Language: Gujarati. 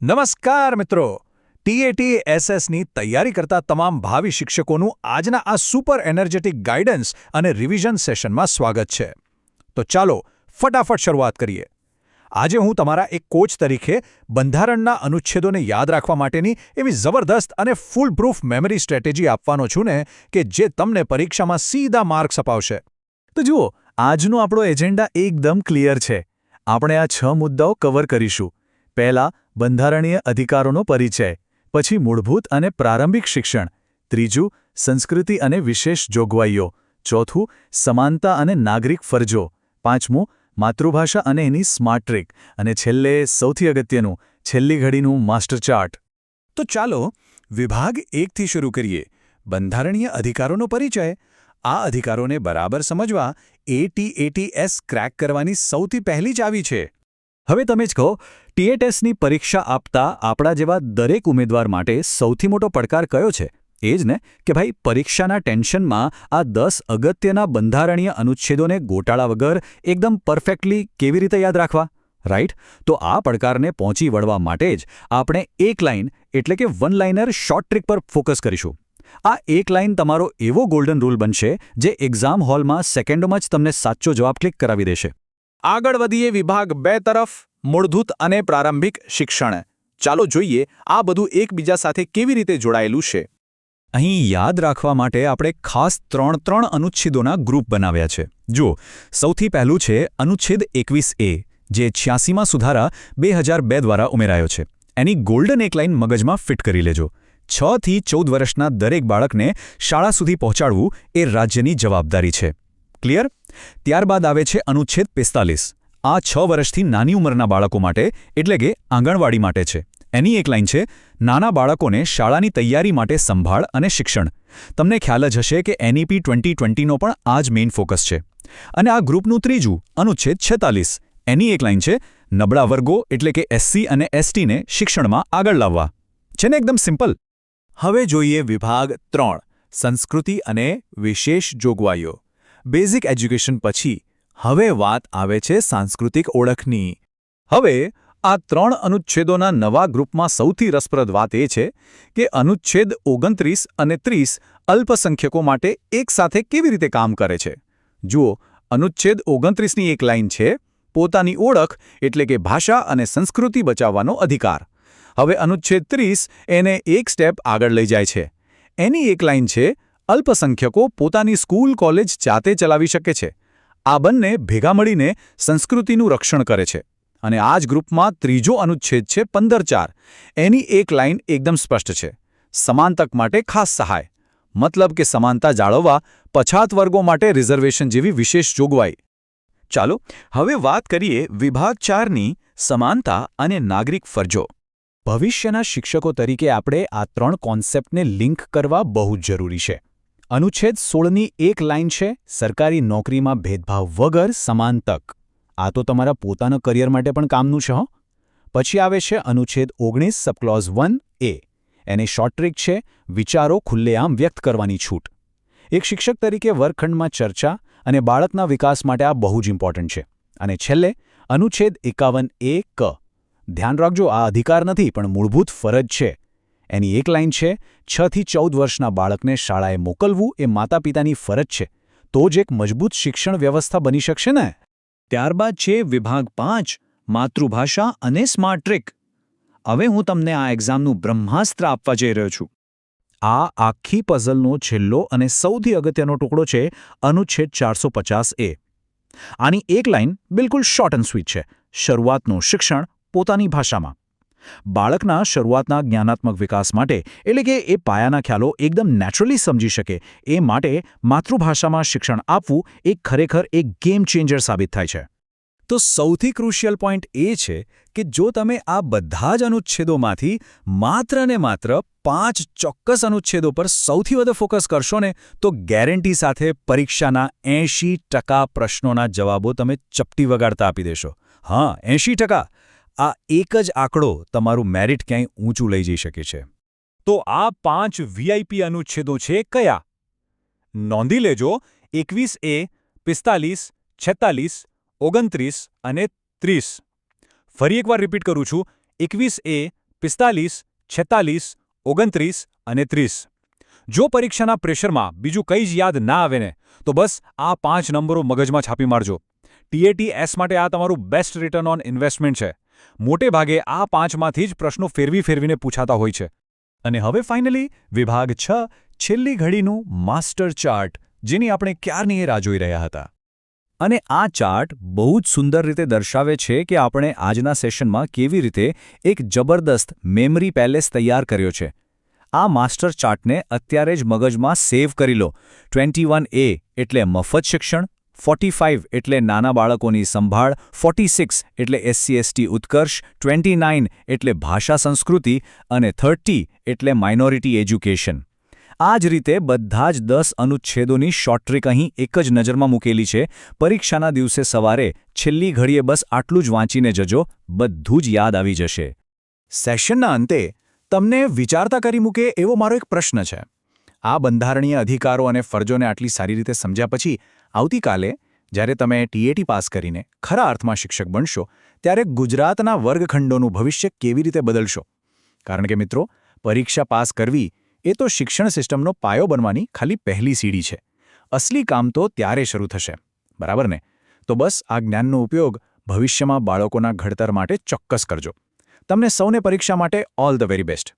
નમસ્કાર મિત્રો, TATSSની તૈયારી કરતા તમામ ભાવિ શિક્ષકોનું આજના આ સુપર એનર્જેટિક ગાઈડન્સ અને રિવિઝન સેશનમાં સ્વાગત છે. તો ચાલો ફટાફટ શરૂઆત કરીએ. આજે હું તમારા એક કોચ તરીકે બંધારણના અનુચ્છેદોને યાદ રાખવા માટેની એવી જબરદસ્ત અને ફૂલ પ્રૂફ મેમરી સ્ટ્રેટેજી આપવાનો છું ને કે જે તમને પરીક્ષામાં સીધા માર્ક્સ અપાવશે. તો જુઓ, આજનો આપણો એજન્ડા એકદમ ક્લિયર છે. આપણે આ 6 મુદ્દાઓ કવર કરીશું. પહેલા, બંધારણીય અધિકારોનો પરિચય. પછી મૂળભૂત અને પ્રારંભિક શિક્ષણ. ત્રીજું, સંસ્કૃતિ અને વિશેષ જોગવાઈઓ. ચોથું, સમાનતા અને નાગરિક ફરજો. પાંચમું, માતૃભાષા અને એની સ્માર્ટ ટ્રિક. અને છેલ્લે સૌથી અગત્યનું, છેલ્લી ઘડીનું માસ્ટર ચાર્ટ. તો ચાલો વિભાગ 1થી શરૂ કરીએ. બંધારણીય અધિકારોનો પરિચય. આ અધિકારોને બરાબર સમજવા TATS ક્રેક કરવાની સૌથી પહેલી ચાવી છે. હવે તમે જ કહો, TATSની પરીક્ષા આપતા આપણા જેવા દરેક ઉમેદવાર માટે સૌથી મોટો પડકાર કયો છે? એ જ ને કે ભાઈ, પરીક્ષાના ટેન્શનમાં આ 10 અગત્યના બંધારણીય અનુચ્છેદોને ગોટાળા વગર એકદમ પરફેક્ટલી કેવી રીતે યાદ રાખવા, રાઈટ? તો આ પડકારને પહોંચી વળવા માટે જ આપણે એક લાઇન એટલે કે વન લાઇનર શોર્ટ ટ્રિક પર ફોકસ કરીશું. આ એક લાઇન તમારો એવો ગોલ્ડન રૂલ બનશે જે એક્ઝામ હોલમાં સેકન્ડોમાં જ તમને સાચો જવાબ ક્લિક કરાવી દેશે. આગળ વધીએ વિભાગ 2 તરફ, મૂળભૂત અને પ્રારંભિક શિક્ષણ. ચાલો જોઈએ આ બધું એકબીજા સાથે કેવી રીતે જોડાયેલું છે. અહીં યાદ રાખવા માટે આપણે ખાસ ત્રણ અનુચ્છેદોના ગ્રુપ બનાવ્યા છે. જુઓ, સૌથી પહેલું છે અનુચ્છેદ 21A, જે 86માં સુધારા 2002 દ્વારા ઉમેરાયો છે. એની ગોલ્ડન એક લાઇન મગજમાં ફિટ કરી લેજો. 6 થી 14 વર્ષના દરેક બાળકને શાળા સુધી પહોંચાડવું એ રાજ્યની જવાબદારી છે. ક્લિયર? ત્યારબાદ આવે છે અનુચ્છેદ 45. આ 6 વર્ષથી નાની ઉંમરના બાળકો માટે એટલે કે આંગણવાડી માટે છે. એની એક લાઇન છે, નાના બાળકોને શાળાની તૈયારી માટે સંભાળ અને શિક્ષણ. તમને ખ્યાલ જ હશે કે NEP 2020નો પણ આ જ મેઇન ફોકસ છે. અને આ ગ્રુપનું ત્રીજું, અનુચ્છેદ 46. એની એક લાઇન છે, નબળા વર્ગો એટલે કે SC અને STને શિક્ષણમાં આગળ લાવવા. છે ને એકદમ સિમ્પલ. હવે જોઈએ વિભાગ 3, સંસ્કૃતિ અને વિશેષ જોગવાઈઓ. બેઝિક એજ્યુકેશન પછી હવે વાત આવે છે સાંસ્કૃતિક ઓળખની. હવે આ 3 અનુચ્છેદોના નવા ગ્રુપમાં સૌથી રસપ્રદ વાત એ છે કે અનુચ્છેદ 29 અને 30 અલ્પસંખ્યકો માટે એકસાથે કેવી રીતે કામ કરે છે. જુઓ, અનુચ્છેદ 29ની એક લાઇન છે, પોતાની ઓળખ એટલે કે ભાષા અને સંસ્કૃતિ બચાવવાનો અધિકાર. હવે અનુચ્છેદ 30 એને એક સ્ટેપ આગળ લઈ જાય છે. એની એક લાઇન છે, અલ્પસંખ્યકો પોતાની સ્કૂલ કોલેજ જાતે ચલાવી શકે છે. આ બંને ભેગા મળીને સંસ્કૃતિનું રક્ષણ કરે છે. અને આ જ ગ્રુપમાં ત્રીજો અનુચ્છેદ છે 15(4). એની એક લાઇન એકદમ સ્પષ્ટ છે, સમાન તક માટે ખાસ સહાય. મતલબ કે સમાનતા જાળવવા, પછાત વર્ગો માટે રિઝર્વેશન જેવી વિશેષ જોગવાઈ. ચાલો હવે વાત કરીએ વિભાગ 4ની સમાનતા અને નાગરિક ફરજો. ભવિષ્યના શિક્ષકો તરીકે આપણે આ 3 કોન્સેપ્ટને લિંક કરવા બહુ જ જરૂરી છે. અનુચ્છેદ 16ની એક લાઇન છે, સરકારી નોકરીમાં ભેદભાવ વગર સમાન તક. આ તો તમારા પોતાના કરિયર માટે પણ કામનું છે. પછી આવે છે અનુચ્છેદ 19 સબક્લોઝ 1A. એની શોર્ટ ટ્રિક છે, વિચારો ખુલ્લેઆમ વ્યક્ત કરવાની છૂટ. એક શિક્ષક તરીકે વર્ગખંડમાં ચર્ચા અને બાળકના વિકાસ માટે આ બહુ જ ઇમ્પોર્ટન્ટ છે. અને છેલ્લે અનુચ્છેદ 51A ક. ધ્યાન રાખજો, આ અધિકાર નથી પણ મૂળભૂત ફરજ છે. એની એક લાઇન છે, 6 થી 14 વર્ષના બાળકને શાળાએ મોકલવું એ માતાપિતાની ફરજ છે. તો જ એક મજબૂત શિક્ષણ વ્યવસ્થા બની શકશે ને. ત્યારબાદ છે વિભાગ 5, માતૃભાષા અને સ્માર્ટ ટ્રિક. હવે હું તમને આ એક્ઝામનું બ્રહ્માસ્ત્ર આપવા જઈ રહ્યો છું. આ આખી પઝલનો છેલ્લો અને સૌથી અગત્યનો ટુકડો છે અનુચ્છેદ 450A. આની એક લાઇન બિલકુલ શોર્ટ એન્ડ સ્વીટ છે, શરૂઆતનું શિક્ષણ પોતાની ભાષામાં. બાળકના શરૂઆતના જ્ઞાનાત્મક વિકાસ માટે એટલે કે એ પાયાના ખ્યાલો એકદમ નેચરલી સમજી શકે એ માટે માતૃભાષામાં શિક્ષણ આપવું એ ખરેખર એક ગેમ ચેન્જર સાબિત થાય છે. તો સૌથી ક્રુશિયલ પોઈન્ટ એ છે કે જો તમે આ બધા જ અનુચ્છેદોમાંથી માત્ર ને માત્ર 5 ચોક્કસ અનુચ્છેદો પર સૌથી વધુ ફોકસ કરશો ને તો ગેરંટી સાથે પરીક્ષાના 80% પ્રશ્નોના જવાબો તમે ચપટી વગાડતા આપી દેશો. હા, 80%. આ એક જ આંકડો તમારું મેરિટ ક્યાંય ઊંચું લઈ જઈ શકે છે. તો આ 5 VIP અનુચ્છેદો છે કયા? નોંધી લેજો, 21A, 45, 46, 29 અને 30. ફરી એકવાર રિપીટ કરું છું, 21A, 45, 46, 29 અને 30. જો પરીક્ષાના પ્રેશરમાં બીજું કંઈ જ યાદ ના આવે ને તો બસ આ 5 નંબરો મગજમાં છાપી મારજો. TAT-S માટે આ તમારું બેસ્ટ રિટર્ન ઓન ઇન્વેસ્ટમેન્ટ છે. મોટે ભાગે આ 5માંથી જ પ્રશ્નો ફેરવીને પૂછાતા હોય છે. અને હવે ફાઇનલી વિભાગ 6 છેલ્લી ઘડીનું માસ્ટર ચાર્ટ, જેની આપણે ક્યારની રાહ જોઈ રહ્યા હતા. અને આ ચાર્ટ બહુ જ સુંદર રીતે દર્શાવે છે કે આપણે આજના સેશનમાં કેવી રીતે એક જબરદસ્ત મેમરી પેલેસ તૈયાર કર્યો છે. આ માસ્ટર ચાર્ટને અત્યારે જ મગજમાં સેવ કરી લો. 21A એટલે મફત શિક્ષણ, 45 એટલે નાના બાળકોની સંભાળ, 46 એટલે SC/ST ઉત્કર્ષ, 29 એટલે ભાષા સંસ્કૃતિ અને 30 એટલે માઇનોરિટી એજ્યુકેશન. આ જ રીતે બધા જ 10 અનુચ્છેદોની શોર્ટ ટ્રિક અહીં એક જ નજરમાં મૂકેલી છે. પરીક્ષાના દિવસે સવારે છેલ્લી ઘડીએ બસ આટલું જ વાંચીને જજો, બધું જ યાદ આવી જશે. સેશનના અંતે તમને વિચારતા કરી મૂકે એવો મારો એક પ્રશ્ન છે. આ બંધારણીય અધિકારો અને ફરજોને આટલી સારી રીતે સમજ્યા પછી આવતીકાલે જ્યારે તમે TAT પાસ કરીને ખરા અર્થમાં શિક્ષક બનશો ત્યારે ગુજરાતના વર્ગખંડોનું ભવિષ્ય કેવી રીતે બદલશો? કારણ કે મિત્રો, પરીક્ષા પાસ કરવી એ તો શિક્ષણ સિસ્ટમનો પાયો બનવાની ખાલી પહેલી સીડી છે. અસલી કામ તો ત્યારે શરૂ થશે, બરાબર ને? તો બસ આ જ્ઞાનનો ઉપયોગ ભવિષ્યમાં બાળકોના ઘડતર માટે ચોક્કસ કરજો. તમને સૌને પરીક્ષા માટે ઓલ ધ વેરી બેસ્ટ.